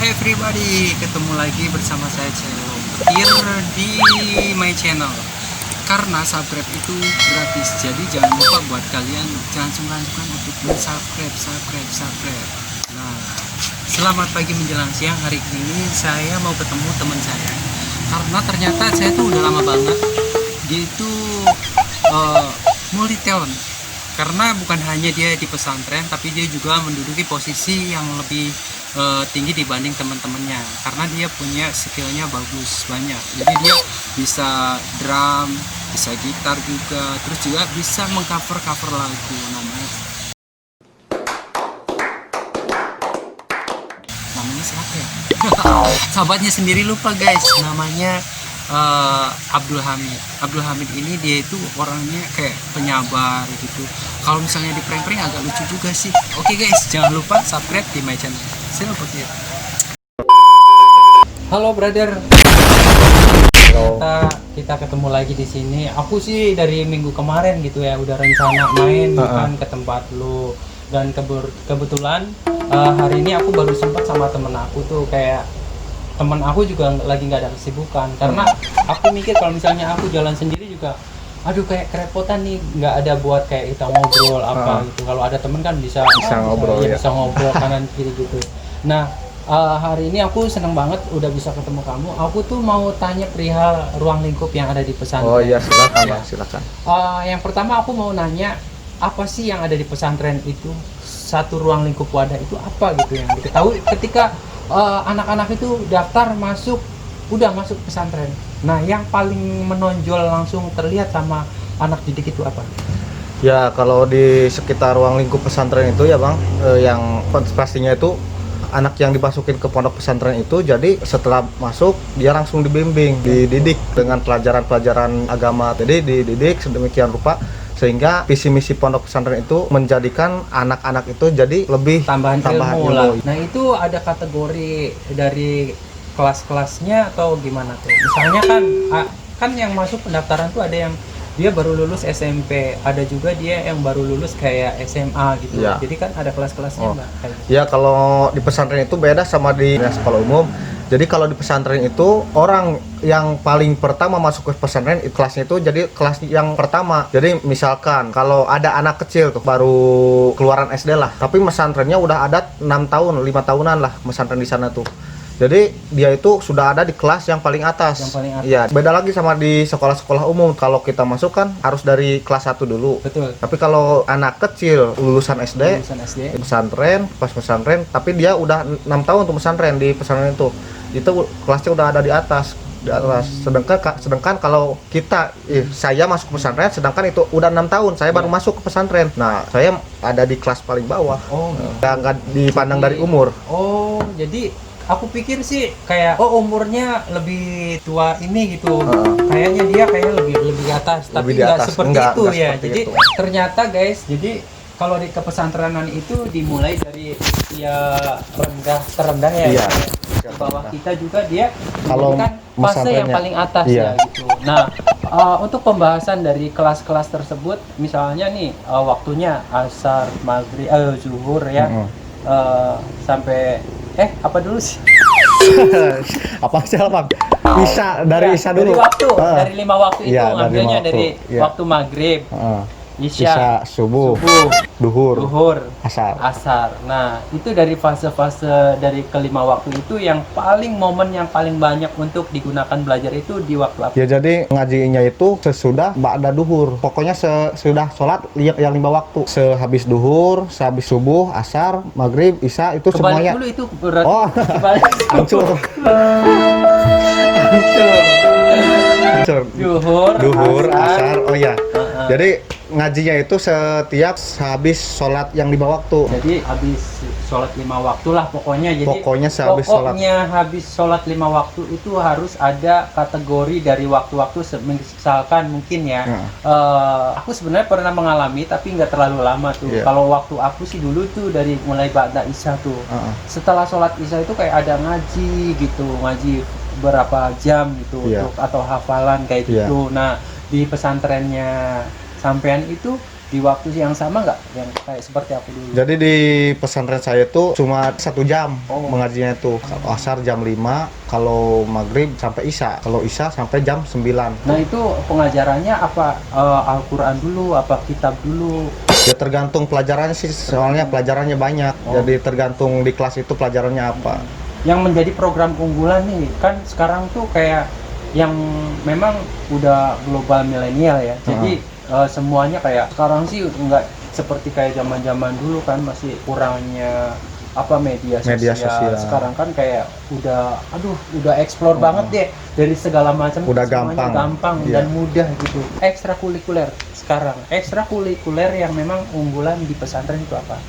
everybody, ketemu lagi bersama saya Celo Petir di my channel. Karena subscribe itu gratis, jadi jangan lupa buat kalian jangan sungkan-sungkan untuk subscribe. Nah, selamat pagi menjelang siang. Hari ini saya mau ketemu teman saya, karena ternyata saya tuh udah lama banget dia itu multi talent. Karena bukan hanya dia di pesantren, tapi dia juga menduduki posisi yang lebih tinggi dibanding teman-temannya, karena dia punya skillnya bagus banyak. Jadi dia bisa drum, bisa gitar juga, terus juga bisa mengcover lagu. Namanya siapa ya? Sahabatnya sendiri lupa guys, namanya Abdul Hamid ini dia itu orangnya kayak penyabar gitu. Kalau misalnya di prank agak lucu juga sih. Oke guys, jangan lupa subscribe di my channel. Petir. Halo brother. Halo. Kita ketemu lagi di sini. Aku sih dari minggu kemarin gitu ya udah rencana main bukan ke tempat lu, dan kebetulan hari ini aku baru sempat sama temen aku tuh. Kayak temen aku juga lagi nggak ada kesibukan, karena aku mikir kalau misalnya aku jalan sendiri juga aduh kayak kerepotan nih, nggak ada buat kayak kita ngobrol apa gitu. Kalau ada temen kan bisa ngobrol ya. Bisa ngobrol kanan kiri gitu. Nah, hari ini aku seneng banget udah bisa ketemu kamu. Aku tuh mau tanya perihal ruang lingkup yang ada di pesantren. Oh iya, silakan Bang, silakan. Yang pertama aku mau nanya, apa sih yang ada di pesantren itu? Satu ruang lingkup wadah itu apa gitu yang diketahui ketika anak-anak itu daftar masuk pesantren. Nah, yang paling menonjol langsung terlihat sama anak didik itu apa? Ya, kalau di sekitar ruang lingkup pesantren itu ya Bang, yang pastinya itu anak yang dimasukin ke pondok pesantren itu, jadi setelah masuk dia langsung dibimbing, dididik dengan pelajaran-pelajaran agama. Jadi dididik sedemikian rupa sehingga visi misi pondok pesantren itu menjadikan anak-anak itu jadi lebih tambahan ilmu lah. Nah, itu ada kategori dari kelas-kelasnya atau gimana tuh? Misalnya kan yang masuk pendaftaran tuh ada yang dia baru lulus SMP, ada juga dia yang baru lulus kayak SMA gitu. Ya. Jadi kan ada kelas-kelasnya Mbak. Ya, kalau di pesantren itu beda sama di sekolah umum. Jadi kalau di pesantren itu orang yang paling pertama masuk ke pesantren kelasnya itu jadi kelas yang pertama. Jadi misalkan kalau ada anak kecil tuh baru keluaran SD lah, tapi pesantrennya udah ada 6 tahun, 5 tahunan lah pesantren di sana tuh. Jadi dia itu sudah ada di kelas yang paling atas. Yang paling atas. Iya, beda lagi sama di sekolah-sekolah umum. Kalau kita masuk kan harus dari kelas 1 dulu. Betul. Tapi kalau anak kecil lulusan SD, pesantren, pas pesantren, tapi dia udah 6 tahun untuk pesantren di pesantren itu kelasnya udah ada di atas. Sedangkan kalau saya masuk ke pesantren, sedangkan itu udah 6 tahun saya baru masuk ke pesantren. Nah, saya ada di kelas paling bawah. Oh, nggak dipandang dari umur. Oh, jadi aku pikir sih kayak umurnya lebih tua ini gitu. Kayaknya dia kayak lebih di atas, tapi nggak seperti itu ya. Jadi ternyata guys, jadi kalau di kepesantrenan itu dimulai dari usia terendah ya. Iya. Di bawah kita juga dia kalau kan fase yang paling atas ya gitu. Nah, untuk pembahasan dari kelas-kelas tersebut, misalnya nih waktunya asar, maghrib, zuhur ya, sampai apa dulu sih? Apa sih Bang? Isya, dari Isya dulu. Dari 5 waktu itu ngambilnya dari waktu maghrib, Isya, subuh, duhur, asar. Nah, itu dari fase-fase dari kelima waktu itu yang momen yang paling banyak untuk digunakan belajar itu di waktu apa? Ya, jadi ngajinya itu sesudah ba'da duhur. Pokoknya sesudah sholat yang 5 waktu. Sehabis duhur, sehabis subuh, asar, maghrib, isya itu kebalik semuanya. Dulu itu berarti kebalik. Hancur. Duhur, asar. Oh ya. Jadi ngajinya itu setiap habis sholat yang 5 waktu. Jadi habis sholat 5 waktu lah pokoknya. Jadi pokoknya habis sholat 5 waktu itu harus ada kategori dari waktu-waktu. Misalkan mungkin ya, aku sebenarnya pernah mengalami tapi nggak terlalu lama tuh. Kalau waktu aku sih dulu tuh dari mulai ba'da isya tuh. Setelah sholat isya itu kayak ada ngaji gitu, ngaji berapa jam gitu atau hafalan kayak gitu. Nah, di pesantrennya sampean itu di waktu yang sama nggak yang kayak seperti aku dulu? Jadi di pesantren saya itu cuma 1 jam mengajinya itu. Asar jam 5, kalau maghrib sampai isya. Kalau isya sampai jam 9. Nah itu pengajarannya apa, Al-Quran dulu, apa kitab dulu? Ya tergantung pelajarannya sih, soalnya pelajarannya banyak. Jadi tergantung di kelas itu pelajarannya apa. Yang menjadi program unggulan nih, kan sekarang tuh kayak yang memang udah global milenial ya. Jadi semuanya kayak sekarang sih nggak seperti kayak zaman-zaman dulu kan, masih kurangnya apa media sosial. Sekarang kan kayak udah explore banget deh dari segala macam. Udah semuanya gampang Iya. dan mudah gitu. Ekstrakurikuler sekarang, ekstrakurikuler yang memang unggulan di pesantren itu apa?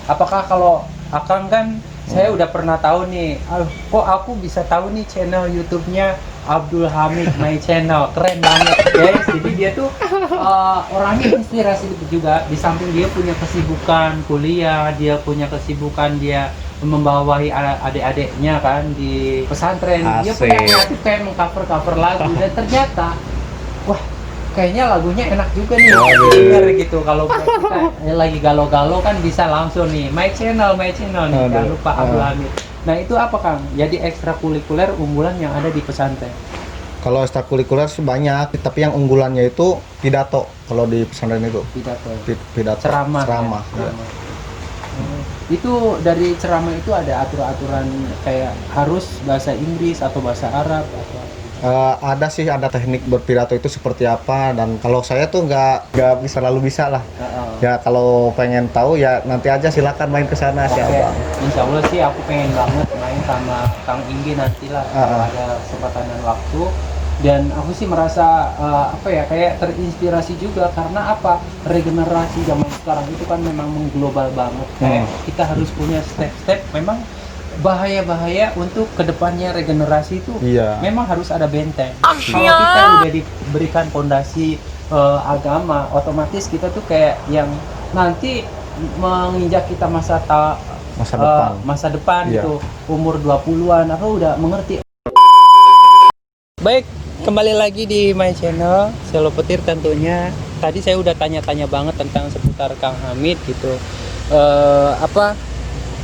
Apakah kalau Akang kan saya udah pernah tahu nih, kok aku bisa tahu nih channel YouTube-nya Abdul Hamid My Channel, keren banget guys. Jadi dia tuh orangnya inspirasi juga. Di samping dia punya kesibukan kuliah, dia punya kesibukan dia membawahi adik-adiknya kan di pesantren. Dia punya kreatif kayak mengcover lagu dan ternyata wah kayaknya lagunya enak juga nih denger gitu. Kalau buat kita lagi galau-galau kan bisa langsung nih My Channel nih, jangan lupa Abdul Hamid. Nah itu apa Kang? Jadi ekstrakurikuler unggulan yang ada di pesantren. Kalau ekstrakurikuler sih banyak, tapi yang unggulannya itu pidato. Kalau di pesantren itu pidato, ceramah. Ya. Itu dari ceramah itu ada aturan kayak harus bahasa Inggris atau bahasa Arab atau ada sih, ada teknik berpidato itu seperti apa, dan kalau saya tuh nggak bisa lah. Ya kalau pengen tahu ya nanti aja silakan main ke sana sih Abang. Insya Allah sih aku pengen banget main sama Kang Inggi nantilah kalau ada kesempatan dan waktu. Dan aku sih merasa kayak terinspirasi juga karena apa, regenerasi zaman sekarang itu kan memang mengglobal banget. Kayak kita harus punya step-step, memang bahaya untuk kedepannya regenerasi itu memang harus ada benteng. Kalau kita udah diberikan fondasi agama, otomatis kita tuh kayak yang nanti menginjak kita masa depan gitu, umur 20-an aku udah mengerti. Baik, kembali lagi di My Channel, Selo Petir tentunya. Tadi saya udah tanya-tanya banget tentang seputar Kang Hamid gitu.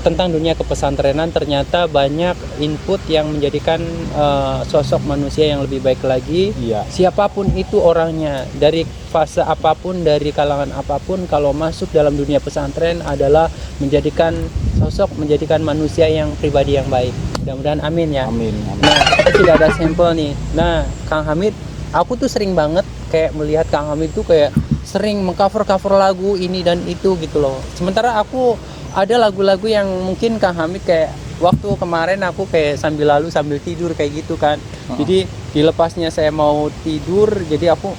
Tentang dunia kepesantrenan, ternyata banyak input yang menjadikan sosok manusia yang lebih baik lagi. Siapapun itu orangnya, dari fase apapun, dari kalangan apapun, kalau masuk dalam dunia pesantren adalah menjadikan manusia yang pribadi yang baik. Mudah-mudahan amin ya. Amin. Nah, kita sudah ada sampel nih. Nah, Kang Hamid, aku tuh sering banget kayak melihat Kang Hamid tuh kayak sering mengcover lagu ini dan itu gitu loh. Sementara aku ada lagu-lagu yang mungkin Kang Hamid kayak waktu kemarin aku kayak sambil tidur kayak gitu kan. Jadi dilepasnya saya mau tidur, jadi aku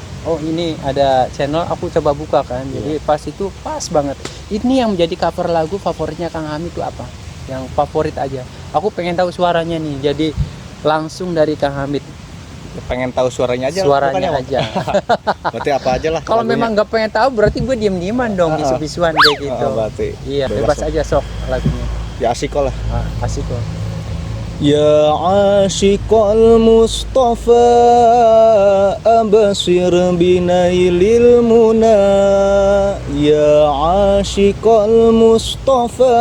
ini ada channel, aku coba buka kan. Jadi pas itu pas banget. Ini yang menjadi cover lagu favoritnya Kang Hamid itu apa? Yang favorit aja. Aku pengen tahu suaranya nih. Jadi langsung dari Kang Hamid. Pengen tahu suaranya aja. Berarti apa aja lah. Kalau memang nggak pengen tahu berarti gue diem-dieman dong, bisu-bisuan kayak gitu. Berarti iya, bebas aja sok lagunya. Ya asiko lah. Asiko. Ya ashiqal Mustafa abasir binailil muna. Ya ashiqal Mustafa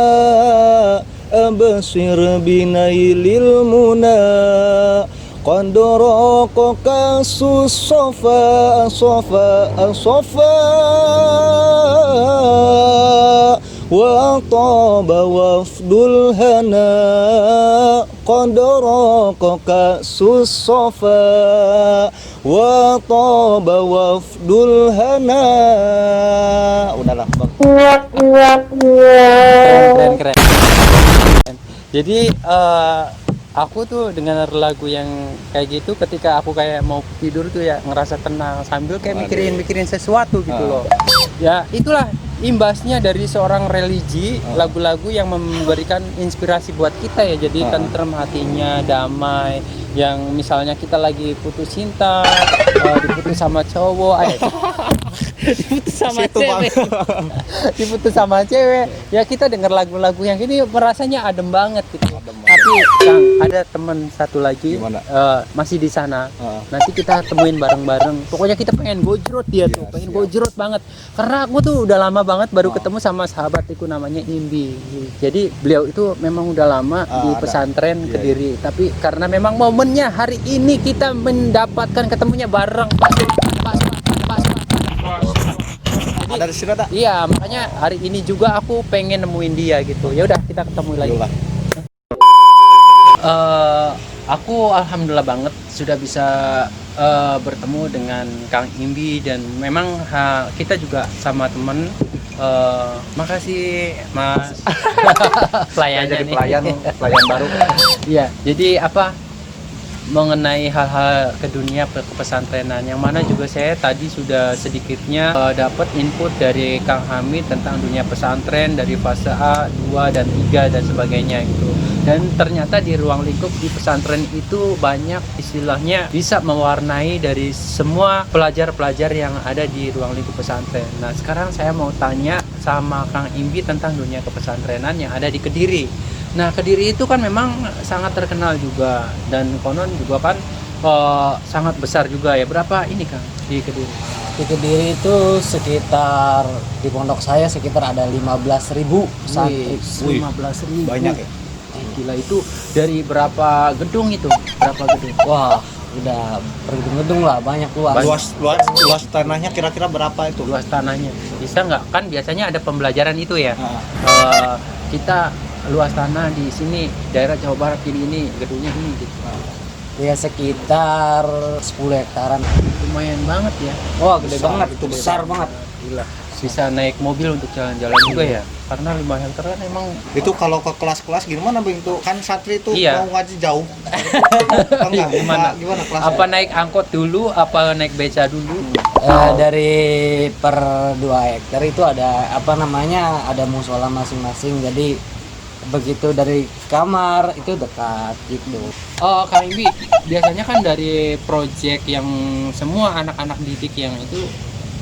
abasir binailil muna. Qadroko kasus sofa wa taba wafdul hana. Qadroko kasus sofa wa taba wafdul hana. Udahlah Bang. Keren. Jadi aku tuh dengar lagu yang kayak gitu ketika aku kayak mau tidur tuh ya ngerasa tenang sambil kayak mikirin sesuatu gitu loh. Ya itulah imbasnya dari seorang religi, lagu-lagu yang memberikan inspirasi buat kita ya. Jadi tentrem hatinya, damai. Yang misalnya kita lagi putus cinta, diputus sama cowok, diputus sama cewek, ya kita dengar lagu-lagu yang gini merasanya adem banget gitu. Tapi Tapi Kang, ada teman satu lagi Gimana? masih di sana. Heeh. Nanti kita temuin bareng-bareng. Pokoknya kita pengen gojrot dia tuh, pengen siap. gojrot banget. Karena aku tuh udah lama banget baru ketemu sama sahabatku namanya Imbi. Jadi beliau itu memang udah lama di ada. pesantren Iya, Kediri. Tapi karena memang momennya hari ini kita mendapatkan ketemunya bareng. Pas. Ada di sini tak? Iya, makanya hari ini juga aku pengen nemuin dia gitu. Ya udah kita ketemu lagi. Yolah. Aku alhamdulillah banget sudah bisa bertemu dengan Kang Imbi dan memang kita juga sama temen. Makasih Mas pelayannya Jadi nih. pelayan baru. Iya, jadi apa mengenai hal-hal ke dunia kepesantrenan yang mana juga saya tadi sudah sedikitnya dapat input dari Kang Hamid tentang dunia pesantren dari fase A, 2 dan 3 dan sebagainya gitu. Dan ternyata di ruang lingkup di pesantren itu banyak istilahnya bisa mewarnai dari semua pelajar-pelajar yang ada di ruang lingkup pesantren. Nah, sekarang saya mau tanya sama Kang Imbi tentang dunia kepesantrenan yang ada di Kediri. Nah, Kediri itu kan memang sangat terkenal juga dan konon juga kan sangat besar juga ya. Berapa ini Kang di Kediri? Di Kediri itu sekitar di pondok saya sekitar ada 15.000 santri. 15.000. Banyak ya? Gila, itu dari berapa gedung itu? Berapa gedung? Wah, udah bergedung-gedung lah, banyak luas. Luas tanahnya kira-kira berapa itu? Luas tanahnya. Bisa nggak? Kan biasanya ada pembelajaran itu ya. Ah. Kita luas tanah di sini daerah Jawa Barat ini gedungnya ini gitu. Ya sekitar 10 hektaran. Lumayan banget ya. Wah, gede Besar, banget, itu besar banget. Gila. Bisa naik mobil untuk jalan-jalan juga ya. Karena 5 hektar kan emang Itu kalau ke kelas-kelas gimana Bang? Itu kan santri itu Iya. mau ngaji jauh. Enggak, Gimana? gimana kelas? apa naik angkot dulu, apa naik beca dulu? Dari per 2 hektar itu ada apa namanya? Ada musola masing-masing. Jadi begitu dari kamar itu dekat gitu. Oh, Kang Imbi, biasanya kan dari proyek yang semua anak-anak didik yang itu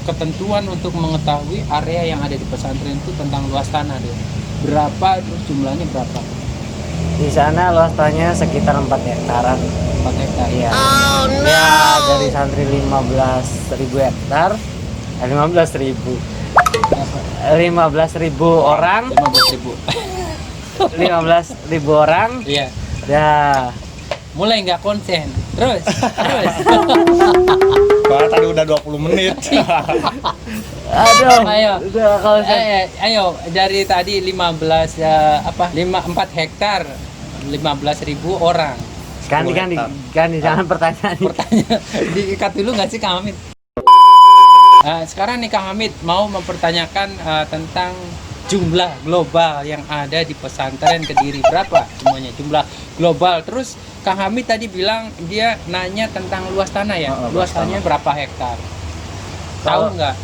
ketentuan untuk mengetahui area yang ada di pesantren itu tentang luas tanah deh. Berapa terus jumlahnya berapa? Di sana luas tanahnya sekitar 4 hektaran. 4 hektar. Iya. Ya dari santri 15.000 hektar, 15.000 orang, 15.000. 15.000 orang. Iya. Ya, Mulai nggak konsen. Terus. Padahal tadi udah 20 menit. aduh. Ayo. Udah kalau saya Ayo dari tadi 15 4 hektar 15.000 orang. ganti jangan pertanyaan. Pertanyaan diikat dulu nggak sih Kang Hamid? Sekarang nih Kang Hamid mau mempertanyakan tentang jumlah global yang ada di pesantren Kediri. Berapa semuanya jumlah global? Terus Kang Hamid tadi bilang dia nanya tentang luas tanah ya. Luas tanahnya berapa hektar? Tahu nggak?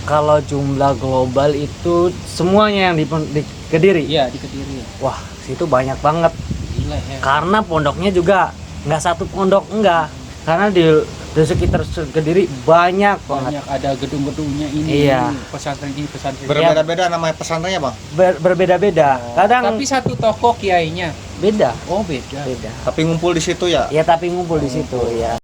Kalau jumlah global itu semuanya yang di Kediri. Iya di Kediri. Wah, situ banyak banget. Gila ya. Karena pondoknya juga nggak satu pondok enggak. Karena di sekitar Kediri banyak banget. Banyak ada gedung-gedungnya ini. Iya. Pesantren ini pesantren. Berbeda-beda namanya pesantrennya Bang. Berbeda-beda. Kadang Tapi satu toko kiainya. beda. Oh beda. Beda. Tapi ngumpul di situ ya. Ya tapi ngumpul di situ ya.